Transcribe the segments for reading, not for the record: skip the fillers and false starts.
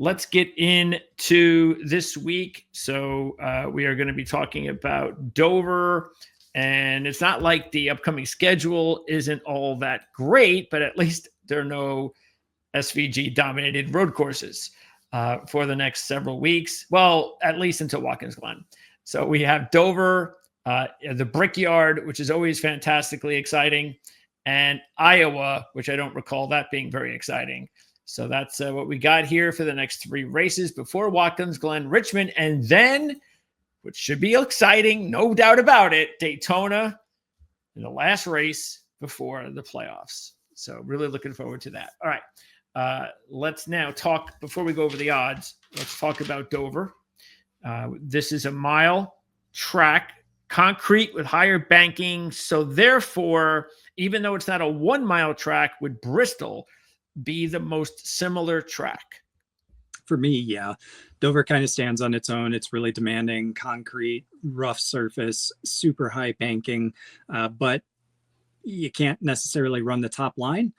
let's get into this week. So we are going to be talking about Dover, and it's not like the upcoming schedule isn't all that great, but at least there are no SVG dominated road courses for the next several weeks. Well, at least until Watkins Glen. So we have Dover, the Brickyard, which is always fantastically exciting, and Iowa, which I don't recall that being very exciting. So that's what we got here for the next 3 races before Watkins Glen, Richmond, and then, which should be exciting, no doubt about it, Daytona in the last race before the playoffs. So really looking forward to that. All right. Let's now talk, before we go over the odds, let's talk about Dover. This is a mile track, concrete with higher banking. So therefore, even though it's not a 1 mile track, would Bristol be the most similar track? For me, yeah. Dover kind of stands on its own. It's really demanding, concrete, rough surface, super high banking, but you can't necessarily run the top line.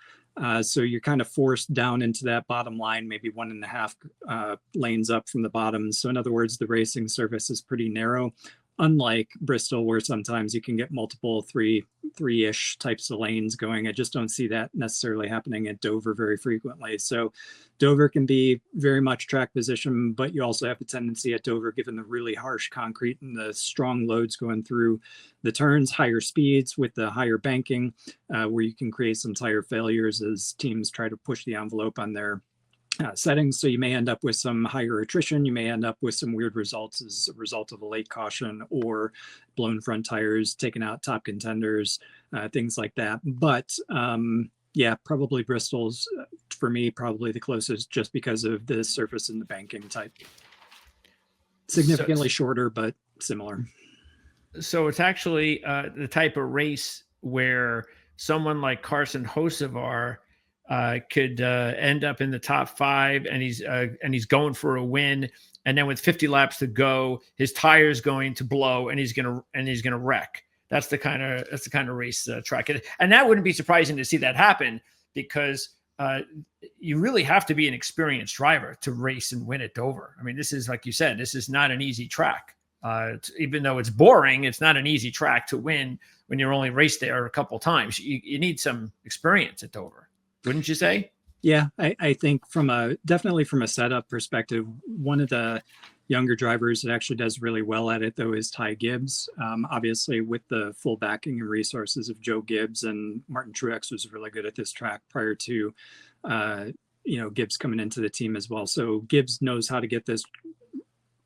So you're kind of forced down into that bottom line, maybe 1.5 lanes up from the bottom. So in other words, the racing surface is pretty narrow, unlike Bristol, where sometimes you can get multiple three-ish types of lanes going. I just don't see that necessarily happening at Dover very frequently. So Dover can be very much track position, but you also have a tendency at Dover, given the really harsh concrete and the strong loads going through the turns, higher speeds with the higher banking, where you can create some tire failures as teams try to push the envelope on their settings. So you may end up with some higher attrition. You may end up with some weird results as a result of a late caution or blown front tires, taking out top contenders, things like that. But yeah, probably Bristol's, for me, probably the closest, just because of the surface and the banking type. Significantly shorter, but similar. So it's actually the type of race where someone like Carson Hocevar could end up in the top 5, and he's going for a win. And then with 50 laps to go, his tire's going to blow, and he's gonna wreck. That's the kind of race track, and that wouldn't be surprising to see that happen, because you really have to be an experienced driver to race and win at Dover. I mean, this is, like you said, this is not an easy track. Even though it's boring, it's not an easy track to win when you're only raced there a couple times. You need some experience at Dover, wouldn't you say? Yeah, I think definitely from a setup perspective, one of the younger drivers that actually does really well at it, though, is Ty Gibbs. Obviously, with the full backing and resources of Joe Gibbs, and Martin Truex was really good at this track prior to Gibbs coming into the team as well. So Gibbs knows how to get this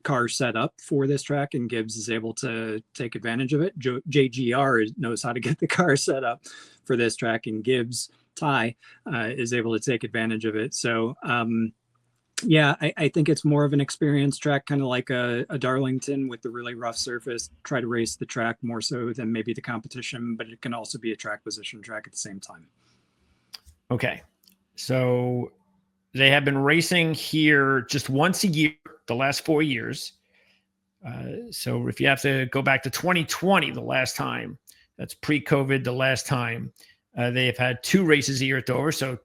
car set up for this track, and Gibbs is able to take advantage of it. JGR knows how to get the car set up for this track, and Ty is able to take advantage of it. So yeah, I think it's more of an experienced track, kind of like a Darlington with the really rough surface. Try to race the track more so than maybe the competition, but it can also be a track position track at the same time. Okay, so they have been racing here just once a year the last 4 years. So if you have to go back to 2020, the last time, that's pre-COVID, the last time, they have had 2 races a year at Dover, so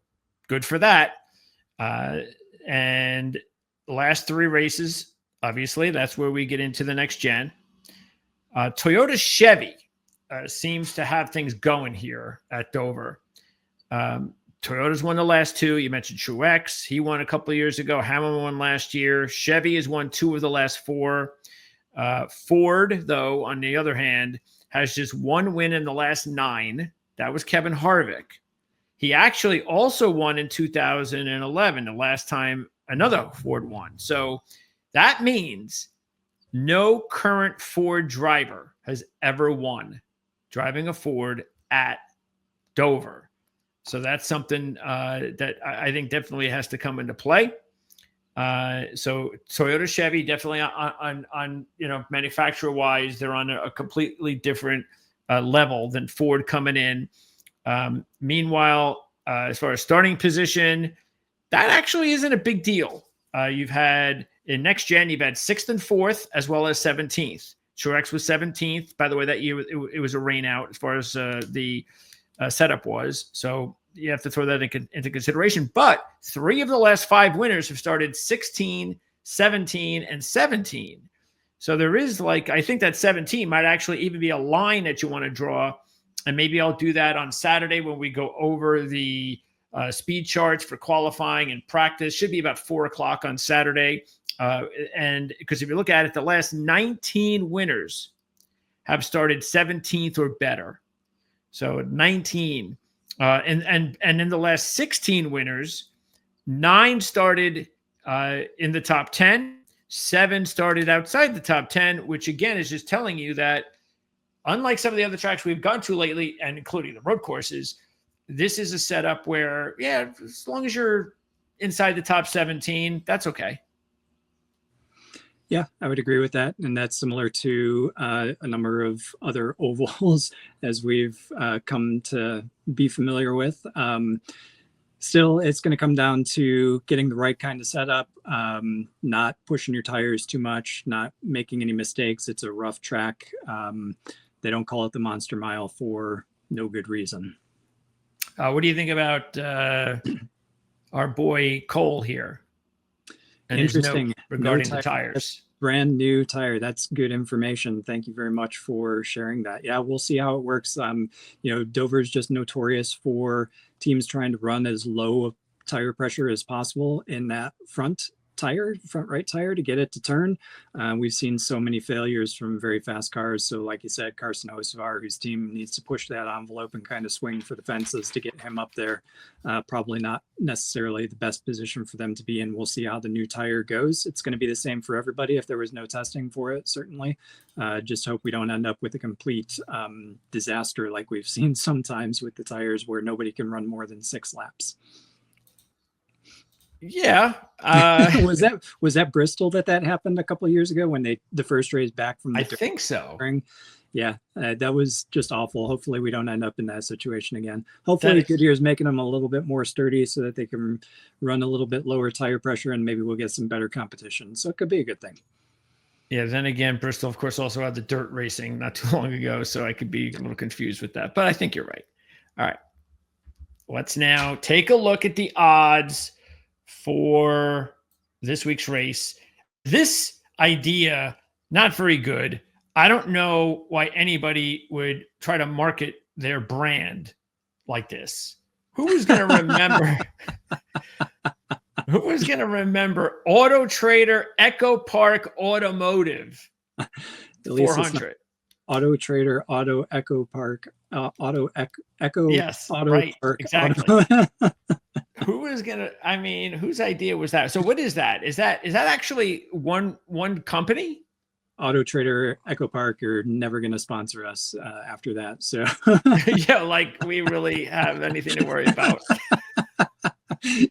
good for that. And the last 3 races, obviously, that's where we get into the next gen. Toyota Chevy seems to have things going here at Dover. Toyota's won the last 2. You mentioned Truex. He won a couple of years ago. Hamilton won last year. Chevy has won 2 of the last 4. Ford, though, on the other hand, has just 1 win in the last 9. That was Kevin Harvick. He actually also won in 2011, the last time another Ford won. So that means no current Ford driver has ever won driving a Ford at Dover. So that's something that I think definitely has to come into play. So Toyota Chevy definitely on manufacturer wise, they're on a completely different level than Ford coming in. Meanwhile, as far as starting position, that actually isn't a big deal. You've had in NextGen, you've had 6th and 4th as well as 17th. Truex was 17th. By the way, that year it was a rain out as far as the setup was. So you have to throw that into consideration. But 3 of the last 5 winners have started 16, 17, and 17. So there is I think that 17 might actually even be a line that you want to draw. And maybe I'll do that on Saturday when we go over the speed charts for qualifying and practice. Should be about 4:00 on Saturday. And because if you look at it, the last 19 winners have started 17th or better. So 19. And in the last 16 winners, 9 started in the top 10, 7 started outside the top 10, which again is just telling you that unlike some of the other tracks we've gone to lately, and including the road courses, this is a setup where, as long as you're inside the top 17, that's okay. Yeah, I would agree with that. And that's similar to a number of other ovals as we've come to be familiar with. Still, it's going to come down to getting the right kind of setup, not pushing your tires too much, not making any mistakes. It's a rough track. They don't call it the Monster Mile for no good reason. What do you think about our boy Cole here? And interesting regarding the tires. Brand new tire. That's good information. Thank you very much for sharing that. Yeah, we'll see how it works. Dover's just notorious for teams trying to run as low of tire pressure as possible in that front right tire to get it to turn. We've seen so many failures from very fast cars. So like you said, Carson Hocevar, whose team needs to push that envelope and kind of swing for the fences to get him up there. Probably not necessarily the best position for them to be in. We'll see how the new tire goes. It's going to be the same for everybody if there was no testing for it, certainly. Just hope we don't end up with a complete disaster like we've seen sometimes with the tires where nobody can run more than 6 laps. Yeah. was that Bristol that happened a couple of years ago when the first race back from the I think so. Yeah, that was just awful. Hopefully we don't end up in that situation again. Hopefully Goodyear's making them a little bit more sturdy so that they can run a little bit lower tire pressure and maybe we'll get some better competition. So it could be a good thing. Yeah, then again, Bristol, of course, also had the dirt racing not too long ago, so I could be a little confused with that. But I think you're right. All right. Let's now take a look at the odds for this week's race. This idea, not very good. I don't know why anybody would try to market their brand like this. Who is going to remember? Who is going to remember Auto Trader Echo Park Automotive 400? Auto Trader Auto Echo Park Auto Echo. Yes, Auto right, Park, exactly. Auto. Who is gonna? I mean, whose idea was that? So, what is that? Is that actually one company? Auto Trader Echo Park are never going to sponsor us after that. So, yeah, like we really have anything to worry about.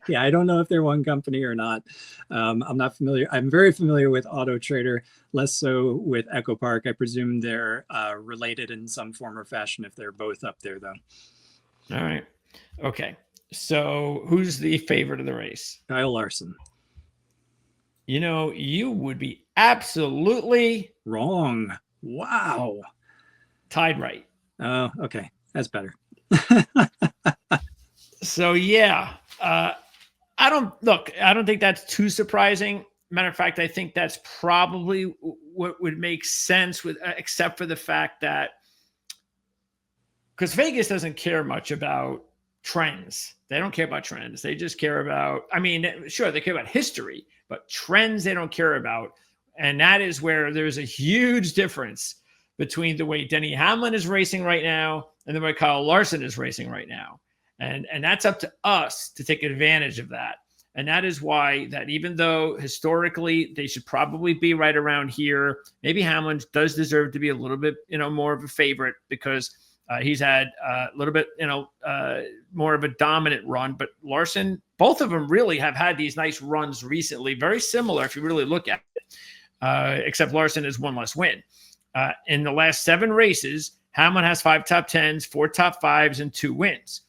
Yeah, I don't know if they're one company or not. I'm not familiar. I'm very familiar with Auto Trader, less so with Echo Park. I presume they're related in some form or fashion if they're both up there, though. All right. Okay. So who's the favorite of the race? Kyle Larson. You would be absolutely wrong. Wow. Tied right. Oh, okay. That's better. So, yeah. I don't think that's too surprising. Matter of fact, I think that's probably what would make sense except for the fact that because Vegas doesn't care much about trends. They don't care about trends. They just care about, sure, they care about history, but trends they don't care about. And that is where there's a huge difference between the way Denny Hamlin is racing right now and the way Kyle Larson is racing right now. And that's up to us to take advantage of that. And that is why that even though historically they should probably be right around here, maybe Hamlin does deserve to be a little bit, more of a favorite because he's had a little bit, more of a dominant run. But Larson, both of them really have had these nice runs recently, very similar if you really look at it, except Larson has one less win. In the last 7 races, Hamlin has 5 top 10s, 4 top 5s, and 2 wins.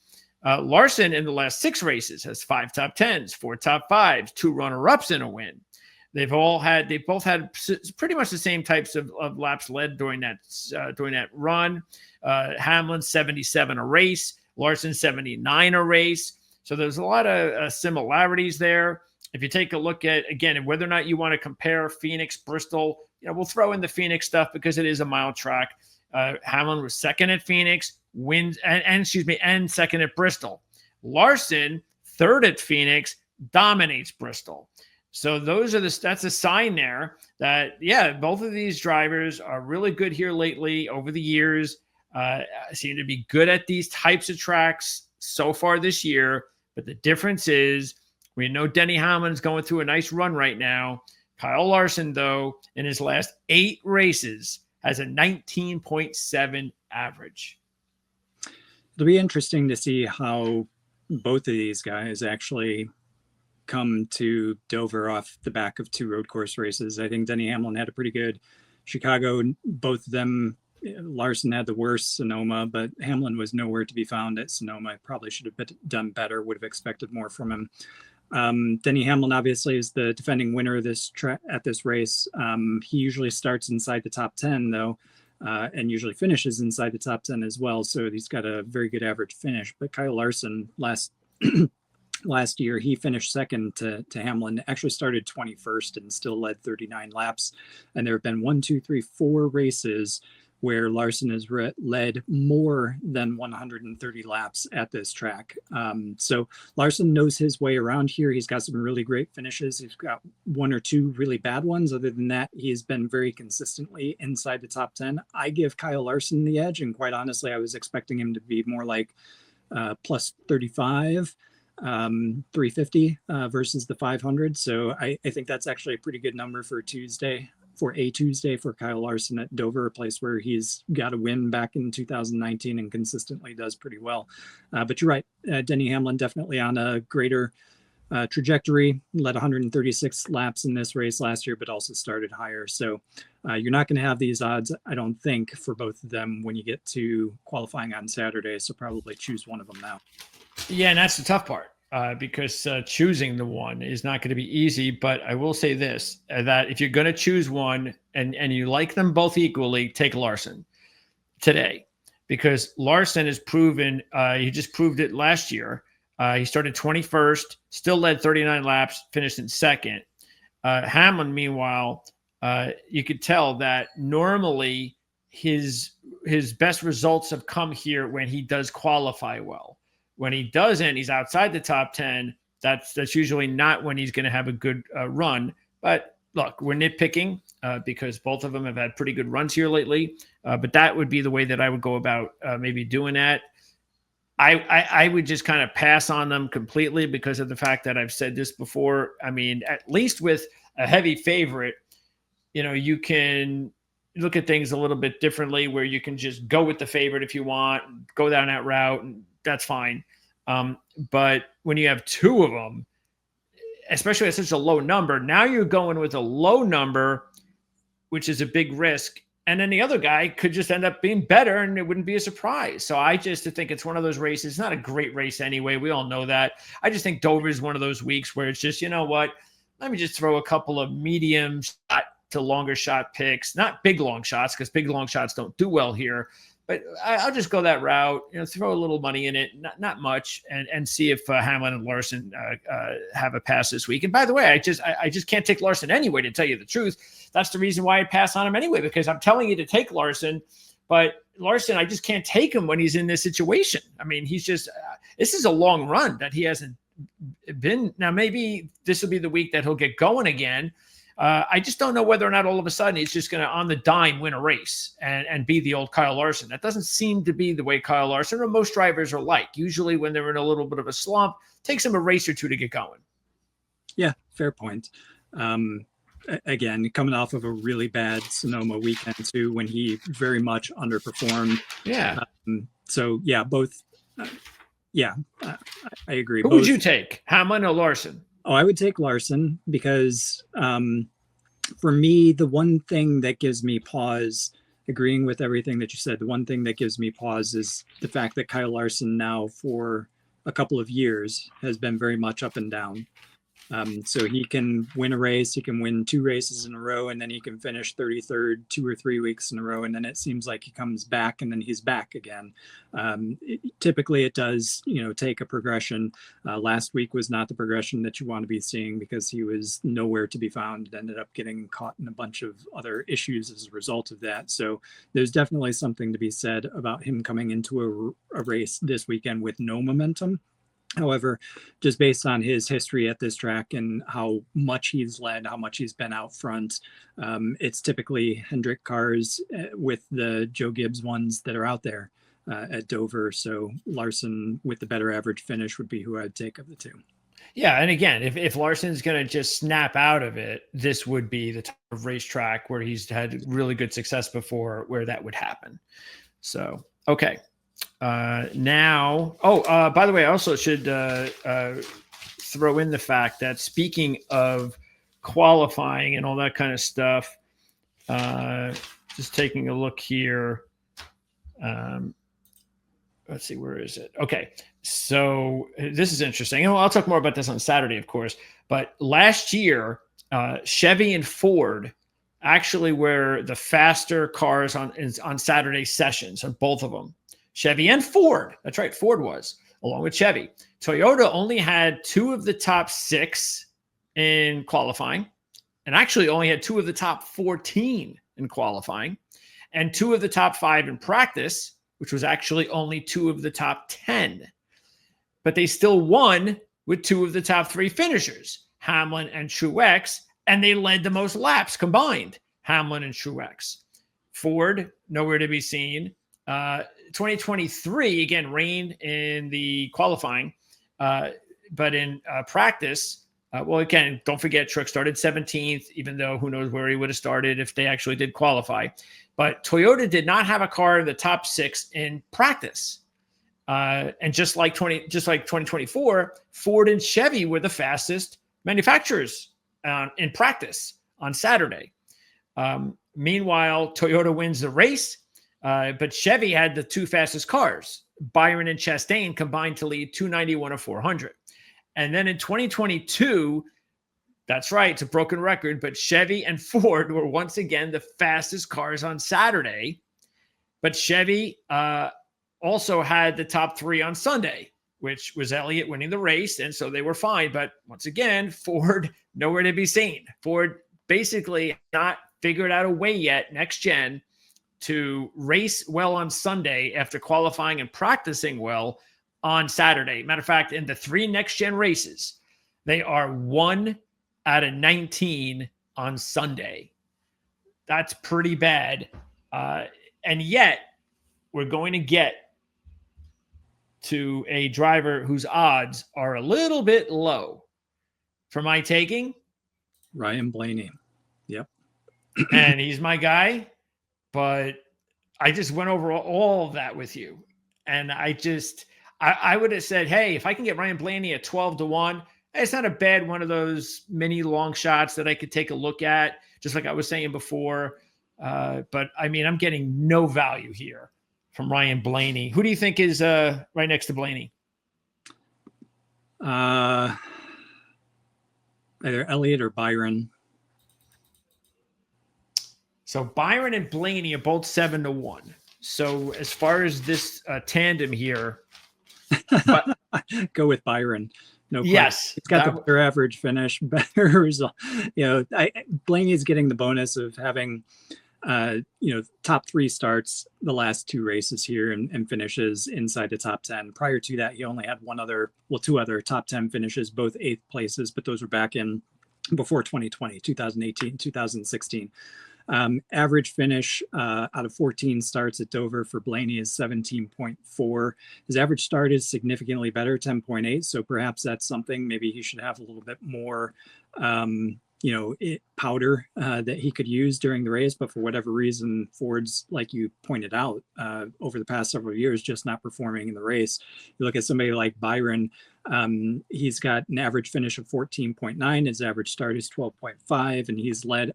Larson in the last 6 races has 5 top 10s, 4 top 5s, 2 runner-ups and a win. They've both had pretty much the same types of laps led during that run. Hamlin 77 a race, Larson 79 a race. So there's a lot of similarities there. If you take a look at, again, whether or not you want to compare Phoenix, Bristol, we'll throw in the Phoenix stuff because it is a mile track. Hamlin was second at Phoenix, and second at Bristol. Larson, third at Phoenix, dominates Bristol. So that's a sign there that, both of these drivers are really good here lately over the years. Seem to be good at these types of tracks so far this year. But the difference is, we know Denny Hamlin's going through a nice run right now. Kyle Larson, though, in his last 8 races, has a 19.7 average. It'll be interesting to see how both of these guys actually come to Dover off the back of 2 road course races. I think Denny Hamlin had a pretty good Chicago. Both of them, Larson had the worst Sonoma, but Hamlin was nowhere to be found at Sonoma. Probably should have done better, would have expected more from him. Denny Hamlin obviously is the defending winner of at this race. He usually starts inside the top 10 though, and usually finishes inside the top 10 as well. So he's got a very good average finish. But Kyle Larson last year, he finished second to Hamlin, actually started 21st and still led 39 laps. And there have been 4 races where Larson has led more than 130 laps at this track. So Larson knows his way around here. He's got some really great finishes. He's got 1 or 2 really bad ones. Other than that, he's been very consistently inside the top 10. I give Kyle Larson the edge, and quite honestly, I was expecting him to be more like plus 35, 350 versus the 500. So I think that's actually a pretty good number for Tuesday for Kyle Larson at Dover, a place where he's got a win back in 2019 and consistently does pretty well. But you're right, Denny Hamlin definitely on a greater trajectory, led 136 laps in this race last year, but also started higher. So you're not going to have these odds, I don't think, for both of them when you get to qualifying on Saturday. So probably choose one of them now. Yeah, and that's the tough part. Because choosing the one is not going to be easy. But I will say this, that if you're going to choose one and you like them both equally, take Larson today. Because Larson has proven, he just proved it last year. He started 21st, still led 39 laps, finished in second. Hamlin, meanwhile, you could tell that normally his best results have come here when he does qualify well. When he doesn't, he's outside the top 10. That's usually not when he's going to have a good run. But look, we're nitpicking because both of them have had pretty good runs here lately. But that would be the way that I would go about maybe doing that. I would just kind of pass on them completely because of the fact that I've said this before. I mean, at least with a heavy favorite, you can look at things a little bit differently where you can just go with the favorite if you want, go down that route, and that's fine. But when you have 2 of them, especially at such a low number, now you're going with a low number, which is a big risk. And then the other guy could just end up being better and it wouldn't be a surprise. So I just think it's one of those races. It's not a great race anyway. We all know that. I just think Dover is one of those weeks where it's just, you know what, let me just throw a couple of medium shot to longer shot picks, not big long shots, because big long shots don't do well here. But I'll just go that route, throw a little money in it, not much, and see if Hamlin and Larson have a pass this week. And by the way, I just can't take Larson anyway, to tell you the truth. That's the reason why I pass on him anyway, because I'm telling you to take Larson, but Larson, I just can't take him when he's in this situation. I mean, he's just this is a long run that he hasn't been. Now, maybe this will be the week that he'll get going again. I just don't know whether or not all of a sudden he's just going to, on the dime, win a race and be the old Kyle Larson. That doesn't seem to be the way Kyle Larson or most drivers are like. Usually when they're in a little bit of a slump, it takes them a race or 2 to get going. Yeah, fair point. Again, coming off of a really bad Sonoma weekend too, when he very much underperformed. Yeah. Both. I agree. Who would you take, Hamlin or Larson? Oh, I would take Larson because for me, the one thing that gives me pause, agreeing with everything that you said, the one thing that gives me pause is the fact that Kyle Larson now for a couple of years has been very much up and down. So he can win a race, he can win 2 races in a row, and then he can finish 33rd 2 or 3 weeks in a row. And then it seems like he comes back and then he's back again. Typically it does, take a progression. Last week was not the progression that you want to be seeing because he was nowhere to be found and ended up getting caught in a bunch of other issues as a result of that. So there's definitely something to be said about him coming into a race this weekend with no momentum. However, just based on his history at this track and how much he's led, how much he's been out front, it's typically Hendrick cars with the Joe Gibbs ones that are out there at Dover. So Larson with the better average finish would be who I'd take of the two. Yeah, and again, if Larson's going to just snap out of it, this would be the type of racetrack where he's had really good success before where that would happen. So, okay. By the way, I also should throw in the fact that speaking of qualifying and all that kind of stuff, just taking a look here. Let's see, where is it? Okay, so this is interesting. And I'll talk more about this on Saturday, of course. But last year, Chevy and Ford actually were the faster cars on Saturday sessions, on both of them. Chevy and Ford. That's right. Ford was, along with Chevy. Toyota only had 2 of the top 6 in qualifying, and actually only had 2 of the top 14 in qualifying, and 2 of the top 5 in practice, which was actually only 2 of the top 10. But they still won with 2 of the top 3 finishers, Hamlin and Truex, and they led the most laps combined, Hamlin and Truex. Ford, nowhere to be seen. 2023, again, rain in the qualifying, but in practice, again, don't forget, Truex started 17th, even though who knows where he would have started if they actually did qualify. But Toyota did not have a car in the top 6 in practice. And just like 2024, Ford and Chevy were the fastest manufacturers in practice on Saturday. Meanwhile, Toyota wins the race. But Chevy had the 2 fastest cars. Byron and Chastain combined to lead 291 of 400. And then in 2022, that's right, it's a broken record, but Chevy and Ford were once again the fastest cars on Saturday. But Chevy also had the top 3 on Sunday, which was Elliott winning the race, and so they were fine. But once again, Ford nowhere to be seen. Ford basically not figured out a way yet, NextGen, to race well on Sunday after qualifying and practicing well on Saturday. Matter of fact, in the 3 NextGen races, they are 1 out of 19 on Sunday. That's pretty bad. And yet, we're going to get to a driver whose odds are a little bit low. For my taking, Ryan Blaney. Yep. And he's my guy. But I just went over all of that with you. And I would have said, hey, if I can get Ryan Blaney at 12-1, it's not a bad one of those mini long shots that I could take a look at, just like I was saying before. But I mean, I'm getting no value here from Ryan Blaney. Who do you think is right next to Blaney? Either Elliott or Byron. So Byron and Blaney are both 7-1. So as far as this tandem here, go with Byron. No question. Yes, He's got the better average finish, better result. Blaney's getting the bonus of having, top 3 starts the last 2 races here and finishes inside the top 10. Prior to that, he only had 2 other top 10 finishes, both 8th places, but those were back in before 2020, 2018, 2016. Average finish out of 14 starts at Dover for Blaney is 17.4. His average start is significantly better, 10.8. So perhaps that's something maybe he should have a little bit more, powder that he could use during the race. But for whatever reason, Ford's, like you pointed out, over the past several years, just not performing in the race. You look at somebody like Byron, he's got an average finish of 14.9. His average start is 12.5, and he's led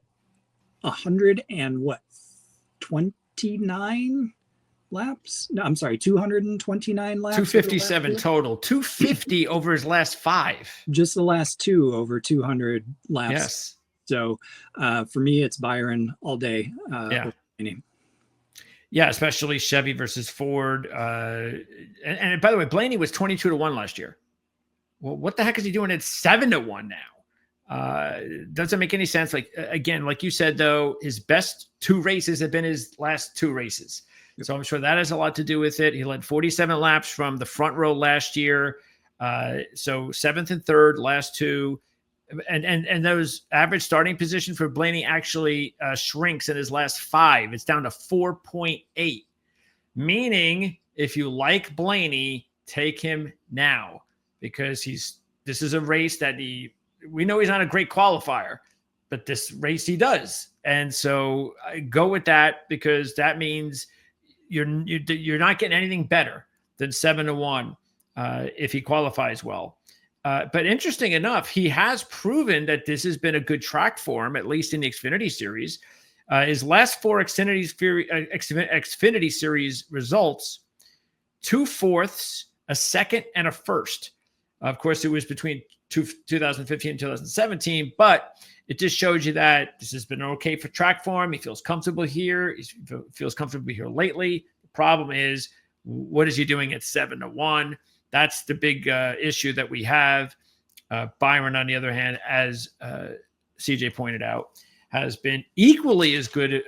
29 laps. No, I'm sorry, 229 laps. 257 total, 250 over his last 5. Just the last 2 over 200 laps. Yes. So for me, it's Byron all day. Yeah. Yeah, especially Chevy versus Ford. And by the way, Blaney was 22-1 last year. Well, what the heck is he doing at 7-1 now? Doesn't make any sense. Like, again, like you said, though, his best 2 races have been his last 2 races. So I'm sure that has a lot to do with it. He led 47 laps from the front row last year. So 7th and 3rd, last 2. And those average starting position for Blaney actually shrinks in his last 5. It's down to 4.8, meaning if you like Blaney, take him now, because this is a race that we know he's not a great qualifier, but this race he does. And so I go with that, because that means you're not getting anything better than 7-1 if he qualifies well. But interesting enough, he has proven that this has been a good track for him, at least in the Xfinity Series. His last 4 Xfinity Series results, 2 fourths, a second, and a first. Of course, it was between 2015 and 2017, but it just shows you that this has been okay for track for him. He feels comfortable here. He feels comfortable here lately. The problem is, what is he doing at 7-1? That's the big issue that we have. Byron, on the other hand, as CJ pointed out, has been equally as good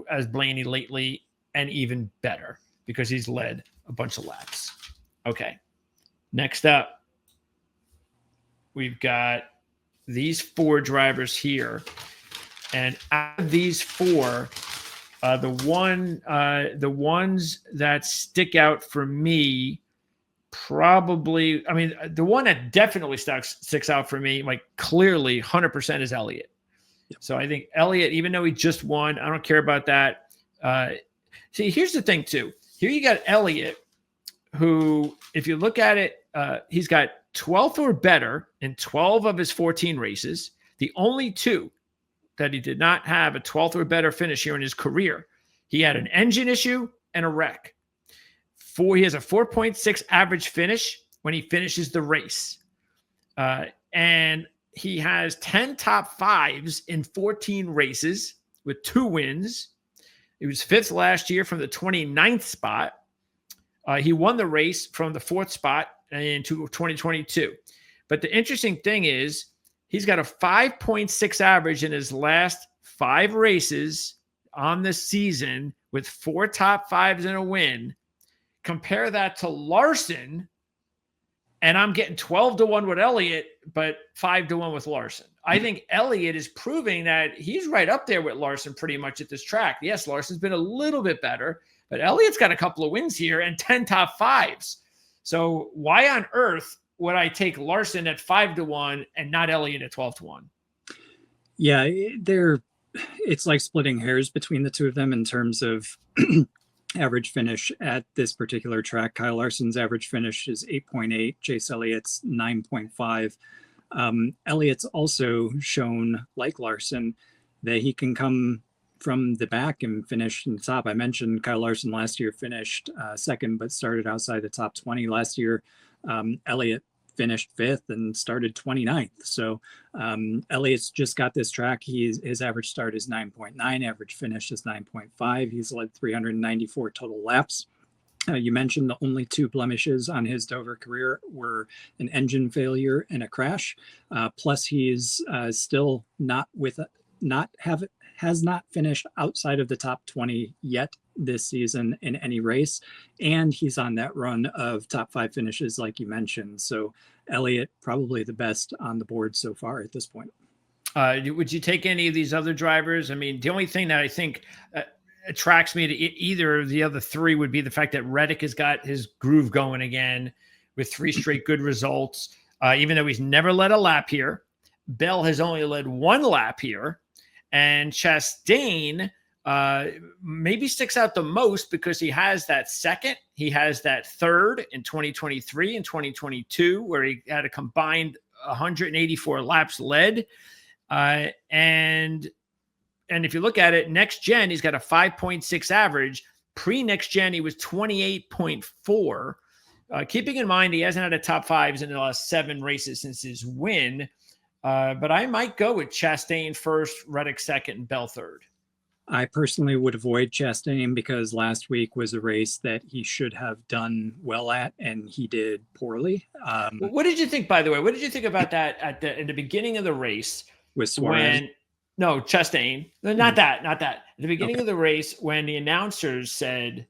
as Blaney lately, and even better, because he's led a bunch of laps. Okay. Next up, we've got these 4 drivers here. And out of these 4, the ones that stick out for me, probably, I mean, the one that definitely sticks out for me, like clearly 100%, is Elliott. Yep. So I think Elliott, even though he just won, I don't care about that. See, here's the thing too. Here you got Elliott, who, if you look at it, he's got 12th or better in 12 of his 14 races. The only 2 that he did not have a 12th or better finish here in his career, he had an engine issue and a wreck. He has a 4.6 average finish when he finishes the race. And he has 10 top 5s in 14 races with 2 wins. He was 5th last year from the 29th spot. He won the race from the 4th spot in 2022. But the interesting thing is, he's got a 5.6 average in his last 5 races on the season with 4 top 5s and a win. Compare that to Larson, and I'm getting 12-1 with Elliott, but 5-1 with Larson. I think Elliott is proving that he's right up there with Larson pretty much at this track. Yes, Larson's been a little bit better, but Elliott's got a couple of wins here and 10 top 5s. So why on earth would I take Larson at 5-1 and not Elliott at 12-1? Yeah, it's like splitting hairs between the 2 of them in terms of average finish at this particular track. Kyle Larson's average finish is 8.8, Chase Elliott's 9.5. Elliott's also shown, like Larson, that he can come from the back and finish in the top. I mentioned Kyle Larson last year finished 2nd, but started outside the top 20. Last year, Elliott finished 5th and started 29th. So Elliott's just got this track. His average start is 9.9, average finish is 9.5. He's led 394 total laps. You mentioned the only 2 blemishes on his Dover career were an engine failure and a crash. Plus, he's still has not finished outside of the top 20 yet this season in any race, and he's on that run of top 5 finishes like you mentioned. So Elliott probably the best on the board so far at this point. Would you take any of these other drivers? I mean, the only thing that I think attracts me to either of the other 3 would be the fact that Reddick has got his groove going again with 3 straight good results, even though he's never led a lap here. Bell has only led 1 lap here. And Chastain maybe sticks out the most because he has that 2nd. He has that 3rd in 2023 and 2022, where he had a combined 184 laps led. And if you look at it, NextGen, he's got a 5.6 average, Pre-NextGen, he was 28.4. Keeping in mind he hasn't had a top fives in the last 7 races since his win. But I might go with Chastain first, Reddick second, and Bell third. I personally would avoid Chastain because last week was a race that he should have done well at, and he did poorly. What did you think, by the way? What did you think about that in the beginning of the race? With Suarez? No, Chastain. Not that. At the beginning of the race, when the announcers said,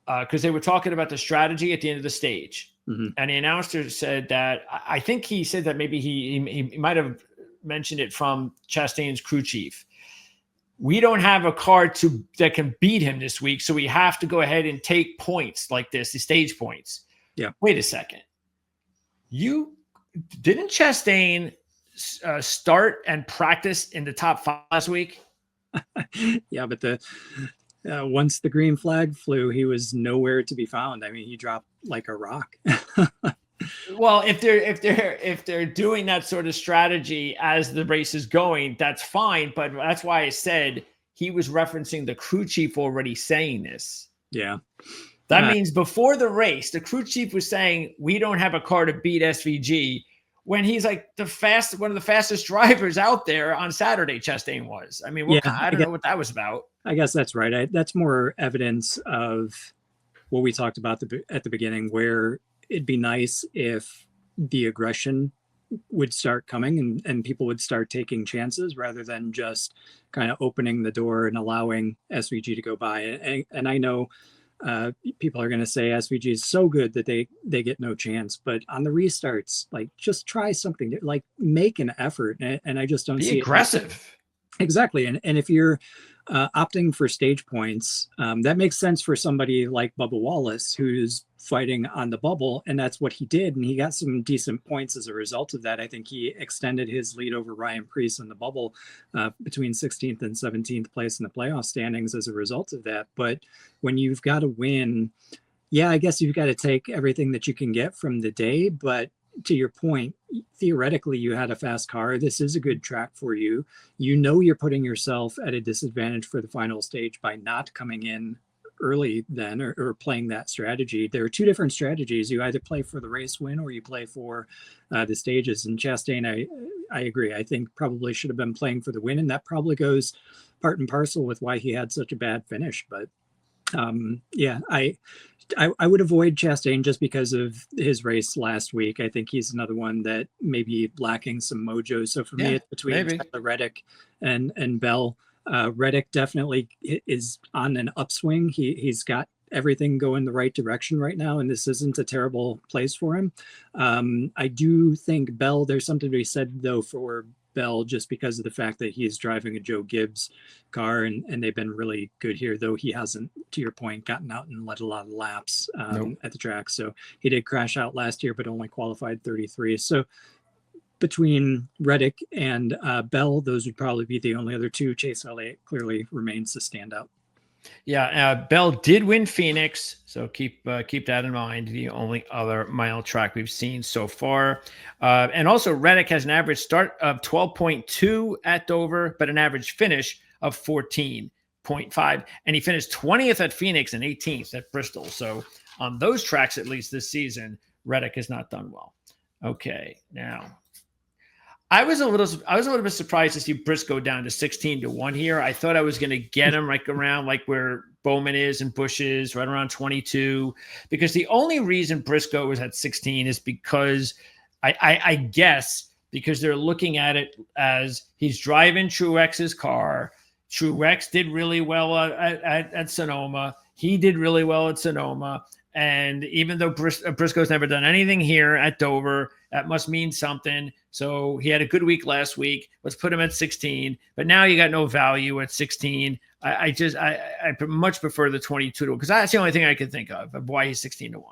because they were talking about the strategy at the end of the stage, and the announcer said that, I think he said that maybe he might have mentioned it from Chastain's crew chief. We don't have a car that can beat him this week, so we have to go ahead and take points like this, the stage points. Yeah. Wait a second. You didn't Chastain start and practice in the top 5 last week? Yeah, but once the green flag flew, he was nowhere to be found. I mean, he dropped like a rock. Well, if they're doing that sort of strategy as the race is going, that's fine. But that's why I said he was referencing the crew chief already saying this. Yeah. That means before the race, the crew chief was saying, we don't have a car to beat SVG, when he's like one of the fastest drivers out there on Saturday. Chastain was. I mean, I don't know what that was about. I guess that's right. That's more evidence of what we talked about at the beginning, where it'd be nice if the aggression would start coming and people would start taking chances rather than just kind of opening the door and allowing SVG to go by. And I know people are going to say SVG is so good that they get no chance, but on the restarts, like, just try something, like, make an effort. And I just don't see aggressive. Exactly. And if you're opting for stage points, that makes sense for somebody like Bubba Wallace, who's fighting on the bubble, and that's what he did, and he got some decent points as a result of that. I think he extended his lead over Ryan Preece in the bubble between 16th and 17th place in the playoff standings as a result of that. But when you've got to win, yeah, I guess you've got to take everything that you can get from the day. But to your point, theoretically, you had a fast car. This is a good track for you. You know, you're putting yourself at a disadvantage for the final stage by not coming in early then, or playing that strategy. There are 2 different strategies. You either play for the race win or you play for the stages. And Chastain, I agree. I think probably should have been playing for the win, and that probably goes part and parcel with why he had such a bad finish. But yeah, I would avoid Chastain just because of his race last week. I think he's another one that may be lacking some mojo. So for me, it's between Reddick and Bell. Reddick definitely is on an upswing. He's got everything going the right direction right now, and this isn't a terrible place for him. I do think Bell, there's something to be said, though, for Bell, just because of the fact that he's driving a Joe Gibbs car, and they've been really good here, though he hasn't, to your point, gotten out and led a lot of laps at the track. So he did crash out last year, but only qualified 33. So between Reddick and Bell, those would probably be the only other 2. Chase Elliott clearly remains the standout. Yeah, Bell did win Phoenix, so keep that in mind. The only other mile track we've seen so far. And also, Reddick has an average start of 12.2 at Dover, but an average finish of 14.5. And he finished 20th at Phoenix and 18th at Bristol. So on those tracks, at least this season, Reddick has not done well. Okay, now I was a little bit surprised to see Briscoe down to 16-1 here. I thought I was going to get him right around like where Bowman is and Busch is, right around 22, because the only reason Briscoe was at 16 is because I guess because they're looking at it as he's driving Truex's car. Truex did really well at Sonoma. He did really well at Sonoma. And even though Briscoe's never done anything here at Dover, that must mean something. So he had a good week last week. Let's put him at 16. But now you got no value at 16. I much prefer the 22 because that's the only thing I could think of why he's 16-1.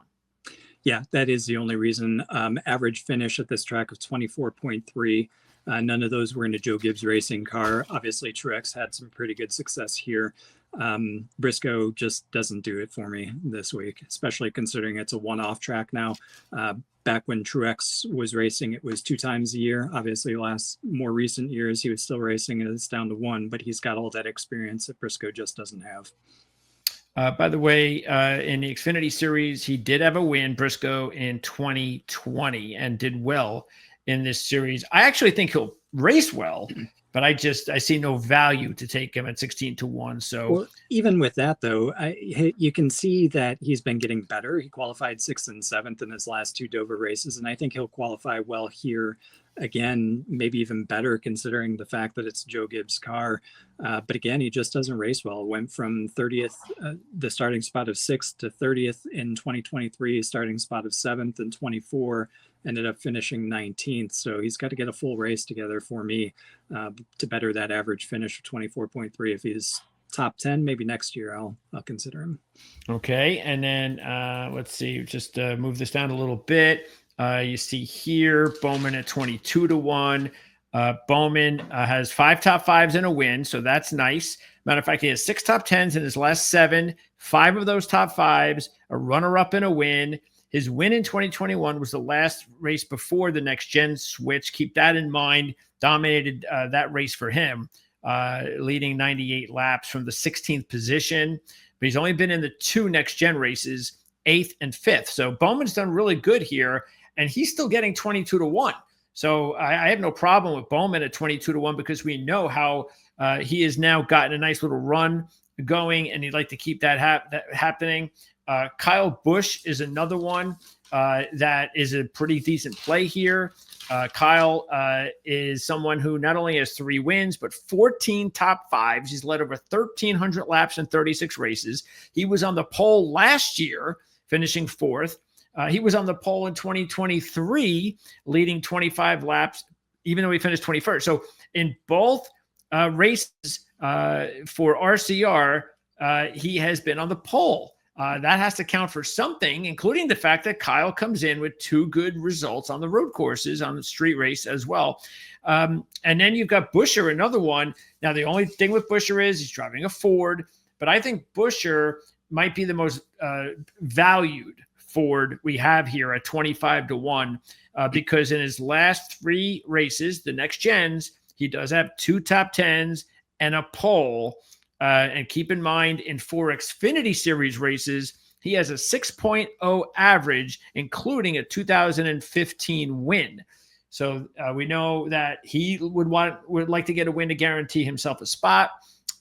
Yeah, that is the only reason. Average finish at this track of 24.3. None of those were in a Joe Gibbs racing car. Obviously, Truex had some pretty good success here. Briscoe just doesn't do it for me this week, especially considering it's a one-off track now. Back when Truex was racing, it was 2 times a year. Obviously, more recent years, he was still racing, and it's down to 1, but he's got all that experience that Briscoe just doesn't have. By the way, in the Xfinity Series, he did have a win, Briscoe, in 2020 and did well in this series. I actually think he'll race well, but I see no value to take him at 16-1. So well, even with that, though, you can see that he's been getting better. He qualified 6th and 7th in his last 2 Dover races, and I think he'll qualify well here again, maybe even better considering the fact that it's Joe Gibbs' car. But again, he just doesn't race well. Went from 30th, the starting spot of 6th, to 30th in 2023, starting spot of 7th in 24, ended up finishing 19th. So he's got to get a full race together for me to better that average finish of 24.3. If he's top 10, maybe next year I'll consider him. Okay. And then let's see, just move this down a little bit. You see here Bowman at 22-1. Bowman has 5 top 5s and a win, so that's nice. Matter of fact, he has 6 top 10s in his last 7, 5 of those top 5s, a runner-up and a win. His win in 2021 was the last race before the NextGen switch. Keep that in mind. Dominated that race for him, leading 98 laps from the 16th position. But he's only been in the 2 NextGen races, 8th and 5th. So Bowman's done really good here, and he's still getting 22-1. So I have no problem with Bowman at 22-1 because we know how he has now gotten a nice little run going, and he'd like to keep that happening. Kyle Busch is another one that is a pretty decent play here. Kyle is someone who not only has 3 wins, but 14 top 5s. He's led over 1,300 laps in 36 races. He was on the pole last year, finishing 4th. He was on the pole in 2023, leading 25 laps, even though he finished 21st. So in both races for RCR, he has been on the pole. That has to count for something, including the fact that Kyle comes in with 2 good results on the road courses, on the street race as well. And then you've got Buescher, another one. Now, the only thing with Buescher is he's driving a Ford, but I think Buescher might be the most valued Ford we have here at 25-1 because in his last 3 races, the next gens, he does have 2 top 10s and a pole. And keep in mind, in 4 Xfinity Series races, he has a 6.0 average, including a 2015 win. So we know that he would like to get a win to guarantee himself a spot.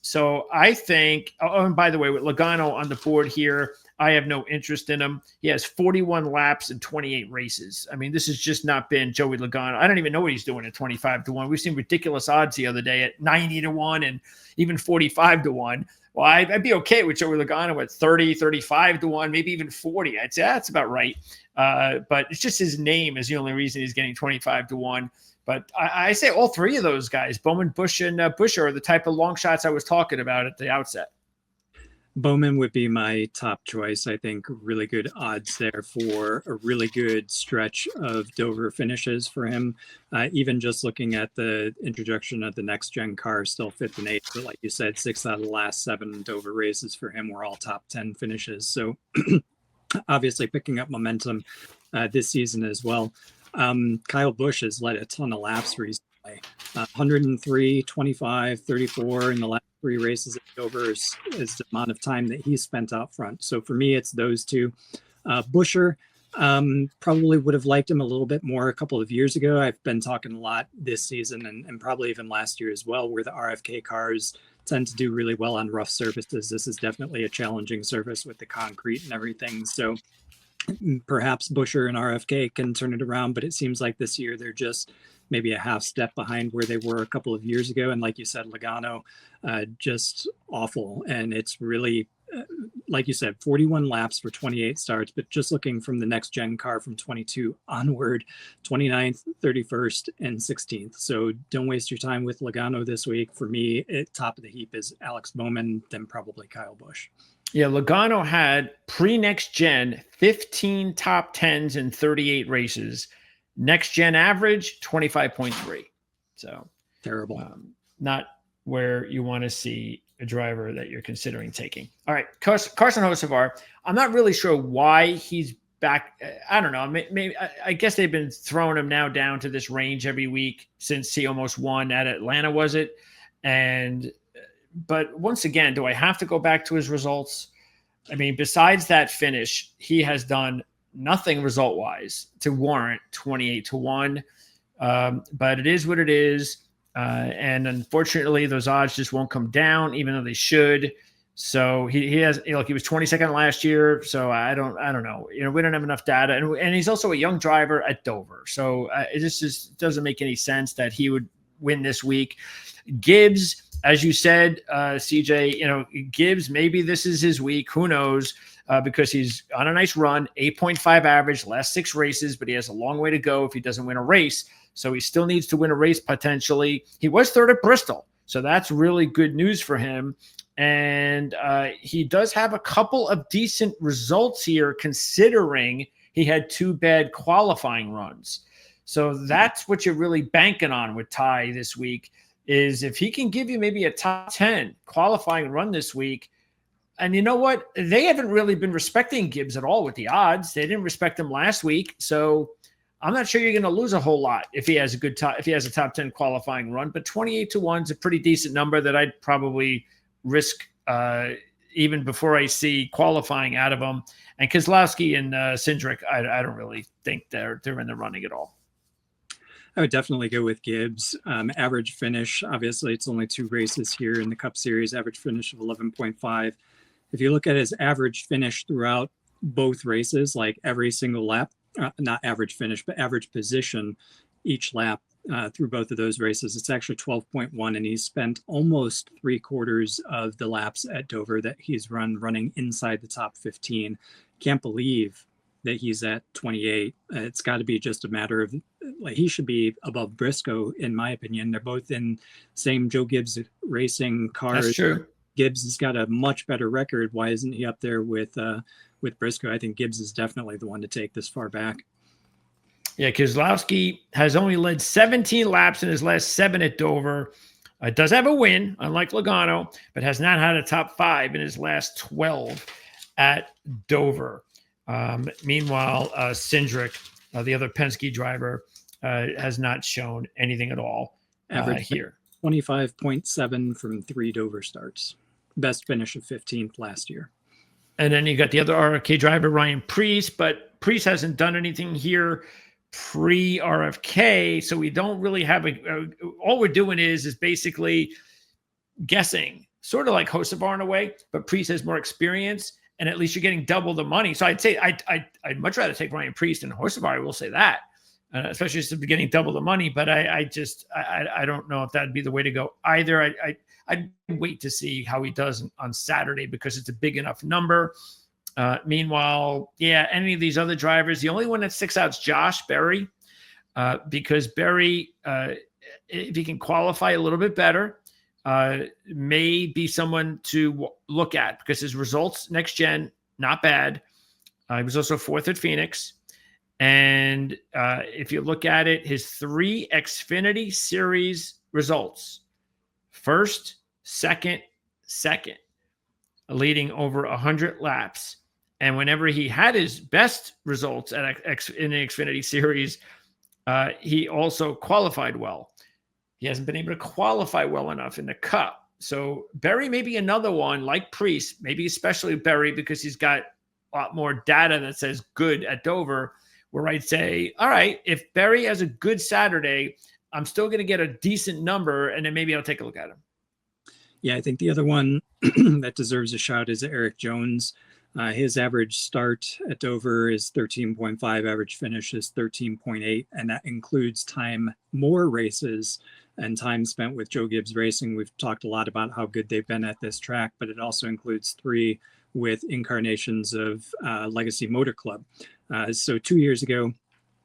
So I think, oh, and by the way, with Logano on the board here, I have no interest in him. He has 41 laps and 28 races. I mean, this has just not been Joey Logano. I don't even know what he's doing at 25-1. We've seen ridiculous odds the other day at 90-1 and even 45-1. Well, I'd be okay with Joey Logano at 30, 35-1, maybe even 40. I'd say that's about right. But it's just his name is the only reason he's getting 25-1. But I say all 3 of those guys, Bowman, Busch, and Buescher, are the type of long shots I was talking about at the outset. Bowman would be my top choice. I think really good odds there for a really good stretch of Dover finishes for him. Even just looking at the introduction of the next gen car, still 5th and 8th. But like you said, 6 out of the last 7 Dover races for him were all top 10 finishes. So obviously picking up momentum this season as well. Kyle Busch has led a ton of laps recently. 103, 25, 34 in the last 3 races at Dover is the amount of time that he spent out front. So for me, it's those 2. Buescher, probably would have liked him a little bit more a couple of years ago. I've been talking a lot this season and probably even last year as well, where the RFK cars tend to do really well on rough surfaces. This is definitely a challenging surface with the concrete and everything. So perhaps Buescher and RFK can turn it around, but it seems like this year they're just maybe a half step behind where they were a couple of years ago. And like you said, Logano, just awful. And it's really, like you said, 41 laps for 28 starts, but just looking from the next gen car from 22 onward, 29th, 31st, and 16th. So don't waste your time with Logano this week. For me, at top of the heap is Alex Bowman, then probably Kyle Busch. Yeah, Logano had pre-next gen 15 top 10s in 38 races. Next gen average 25.3. So terrible. Not where you want to see a driver that you're considering taking. All right, Carson Hocevar. I'm not really sure why he's back. I don't know. Maybe I guess they've been throwing him now down to this range every week since he almost won at Atlanta, was it? But once again, do I have to go back to his results? I mean, besides that finish, he has done nothing result-wise to warrant 28-1. But it is what it is. And unfortunately, those odds just won't come down, even though they should. So he has, he was 22nd last year. So I don't know. We don't have enough data, and he's also a young driver at Dover. So it just doesn't make any sense that he would win this week. Gibbs, as you said, CJ, Gibbs, maybe this is his week. Who knows? Because he's on a nice run, 8.5 average, last 6 races, but he has a long way to go if he doesn't win a race. So he still needs to win a race potentially. He was 3rd at Bristol, so that's really good news for him. And he does have a couple of decent results here, considering he had 2 bad qualifying runs. So that's what you're really banking on with Ty this week, is if he can give you maybe a top 10 qualifying run this week. And you know what? They haven't really been respecting Gibbs at all with the odds. They didn't respect him last week. So I'm not sure you're going to lose a whole lot if he has a top 10 qualifying run, but 28-1 is a pretty decent number that I'd probably risk even before I see qualifying out of him. And Keselowski and Cindric, I don't really think they're in the running at all. I would definitely go with Gibbs. Average finish, obviously it's only 2 races here in the Cup Series, average finish of 11.5. If you look at his average finish throughout both races, like every single lap, not average finish, but average position each lap through both of those races, it's actually 12.1. And he's spent almost 3/4 of the laps at Dover that he's running inside the top 15. Can't believe that he's at 28. It's got to be just a matter of, he should be above Briscoe, in my opinion. They're both in same Joe Gibbs Racing cars. That's true. Gibbs has got a much better record. Why isn't he up there with Briscoe? I think Gibbs is definitely the one to take this far back. Yeah, Keselowski has only led 17 laps in his last 7 at Dover. Does have a win, unlike Logano, but has not had a top 5 in his last 12 at Dover. Meanwhile, Cindric, the other Penske driver, has not shown anything at all here. 25.7 from 3 Dover starts. Best finish of 15th last year. And then you got the other RFK driver, Ryan Preece, but Preece hasn't done anything here pre-RFK, so we don't really have all we're doing is basically guessing, sort of like Hocevar in a way, but Preece has more experience, and at least you're getting double the money. So I'd say I'd much rather take Ryan Preece than Hocevar. I will say that, especially since we're getting double the money. But I don't know if that'd be the way to go either. I'd wait to see how he does on Saturday because it's a big enough number. Meanwhile, any of these other drivers, the only one that sticks out is Josh Berry, because Berry, if he can qualify a little bit better, may be someone to look at because his results next gen, not bad. He was also 4th at Phoenix. And if you look at it, his 3 Xfinity Series results, 1st, 2nd, 2nd, leading over 100 laps. And whenever he had his best results in the Xfinity Series, he also qualified well. He hasn't been able to qualify well enough in the Cup. So Berry may be another one like Preece, maybe especially Berry because he's got a lot more data that says good at Dover, where I'd say, all right, if Berry has a good Saturday, I'm still going to get a decent number, and then maybe I'll take a look at him. Yeah, I think the other one that deserves a shout is Eric Jones. His average start at Dover is 13.5, average finish is 13.8, and that includes more races and time spent with Joe Gibbs Racing. We've talked a lot about how good they've been at this track, but it also includes 3 with incarnations of Legacy Motor Club. So 2 years ago,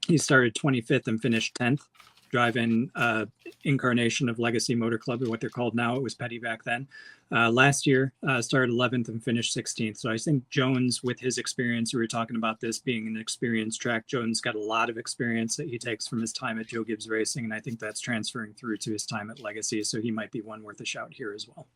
he started 25th and finished 10th drive-in incarnation of Legacy Motor Club, what they're called now. It was Petty back then. Last year, started 11th and finished 16th. So I think Jones, with his experience, we were talking about this being an experienced track. Jones got a lot of experience that he takes from his time at Joe Gibbs Racing, and I think that's transferring through to his time at Legacy. So he might be one worth a shout here as well.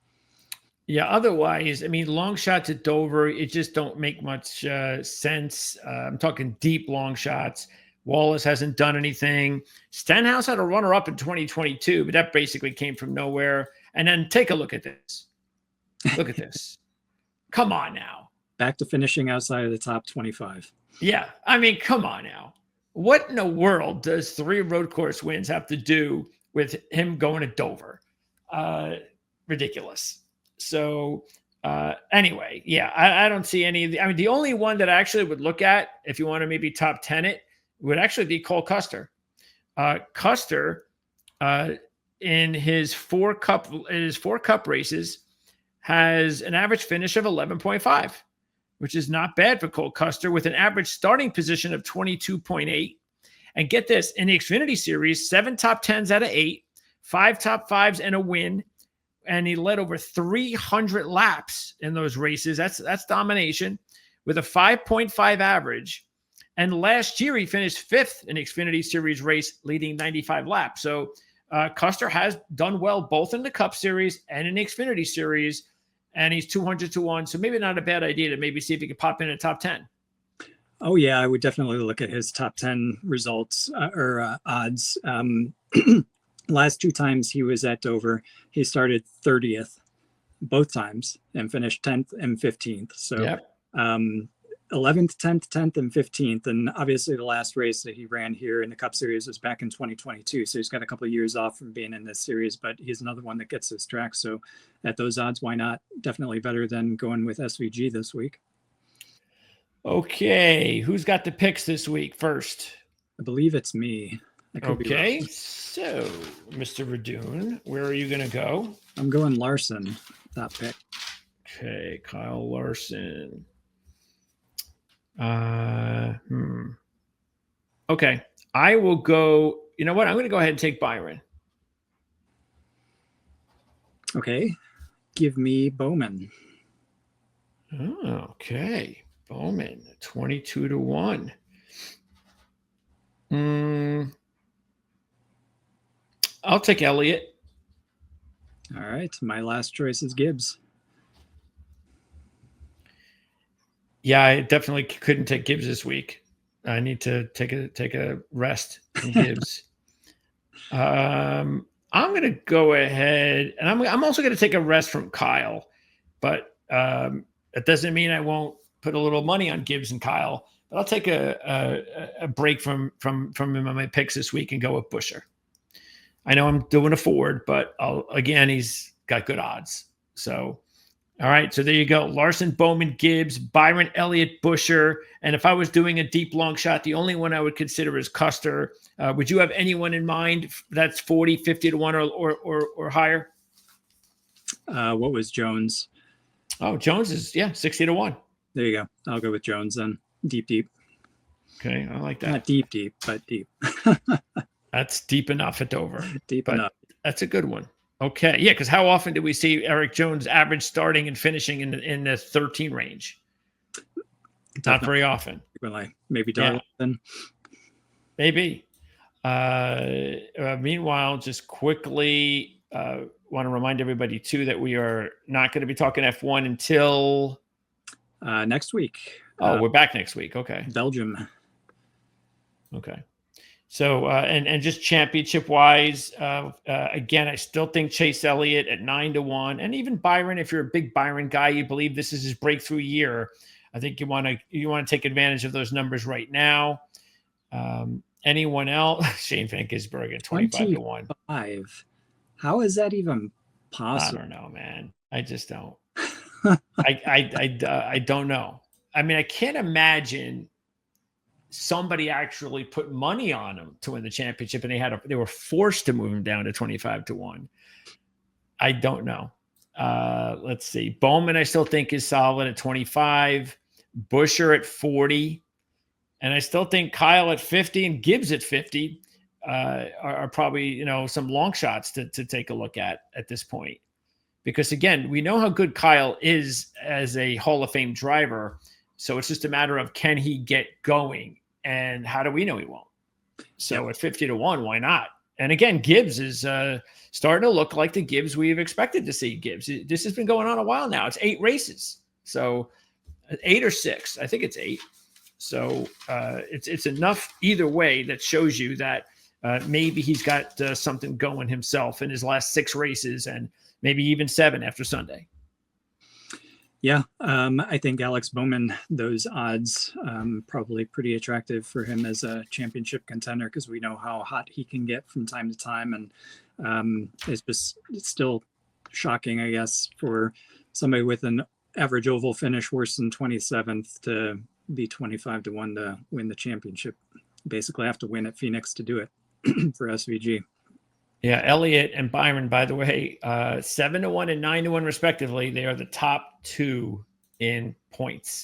Yeah, otherwise, I mean, long shots at Dover, it just don't make much sense. I'm talking deep long shots. Wallace hasn't done anything. Stenhouse had a runner-up in 2022, but that basically came from nowhere. And then take a look at this. Look at this. Come on now. Back to finishing outside of the top 25. Yeah, I mean, come on now. What in the world does 3 road course wins have to do with him going to Dover? Ridiculous. So anyway, yeah, I don't see any of the, I mean, the only one that I actually would look at if you want to maybe top 10 it would actually be Cole Custer. Custer in his 4 cup races has an average finish of 11.5, which is not bad for Cole Custer, with an average starting position of 22.8. And get this, in the Xfinity Series, 7 top 10s out of 8, 5 top 5s and a win. And he led over 300 laps in those races. That's domination, with a 5.5 average. And last year, he finished 5th in Xfinity Series race, leading 95 laps. So Custer has done well both in the Cup Series and in the Xfinity Series, and he's 200-1. So maybe not a bad idea to maybe see if he could pop in a top 10. Oh, yeah, I would definitely look at his top 10 results or odds. Last 2 times he was at Dover, he started 30th both times and finished 10th and 15th. So yep. 11th, 10th, 10th, and 15th. And obviously the last race that he ran here in the Cup Series was back in 2022. So he's got a couple of years off from being in this series, but he's another one that gets this track. So at those odds, why not? Definitely better than going with SVG this week. Okay. Who's got the picks this week first? I believe it's me. Okay. So, Mr. Radoon, where are you going to go? I'm going Larson, that pick. Okay. Kyle Larson. Okay. I will go. You know what? I'm going to go ahead and take Byron. Okay. Give me Bowman. Oh, okay. Bowman, 22-1. I'll take Elliott. All right. My last choice is Gibbs. Yeah, I definitely couldn't take Gibbs this week. I need to take a rest in Gibbs. I'm going to go ahead, and I'm also going to take a rest from Kyle, but that doesn't mean I won't put a little money on Gibbs and Kyle. But I'll take a break from him on my picks this week and go with Buescher. I know I'm doing a Ford, but he's got good odds. So, all right. So there you go. Larson, Bowman, Gibbs, Byron, Elliott, Buescher. And if I was doing a deep long shot, the only one I would consider is Custer. Would you have anyone in mind that's 40, 50-1 or higher? What was Jones? Oh, Jones is 60-1. There you go. I'll go with Jones then. Deep. Okay, I like that. Not deep, but deep. That's deep enough at Dover. Deep enough. That's a good one. Okay, yeah, because how often do we see Eric Jones average starting and finishing in the 13 range? Definitely. Not very often. Maybe Darlington. Yeah. Maybe. Meanwhile, just quickly want to remind everybody too that we are not going to be talking F1 until next week. Oh, we're back next week. Okay. Belgium. Okay. So, and just championship wise, again, I still think Chase Elliott at 9-1, and even Byron, if you're a big Byron guy, you believe this is his breakthrough year. I think you want to take advantage of those numbers right now. Anyone else? Shane Van Gisbergen at 25-1. How is that even possible? I don't know, man. I just don't. I don't know. I mean, I can't imagine somebody actually put money on him to win the championship, and they were forced to move him down to 25-1. I don't know. Let's see. Bowman, I still think is solid at 25. Buescher at 40. And I still think Kyle at 50 and Gibbs at 50. are probably, you know, some long shots to take a look at this point. Because again, we know how good Kyle is as a Hall of Fame driver. So it's just a matter of, can he get going? And how do we know he won't? So at 50-1, why not? And again, Gibbs is starting to look like the Gibbs we've expected to see. Gibbs. This has been going on a while now. It's 8 races. So 8 or 6. I think it's 8. So it's enough either way that shows you that maybe he's got something going himself in his last 6 races, and maybe even 7 after Sunday. Yeah, I think Alex Bowman, those odds probably pretty attractive for him as a championship contender, because we know how hot he can get from time to time. And it's still shocking, I guess, for somebody with an average oval finish worse than 27th to be 25-1 to win the championship. Basically have to win at Phoenix to do it for SVG. Yeah, Elliott and Byron, by the way, 7-1 and 9-1 respectively. They are the top 2 in points.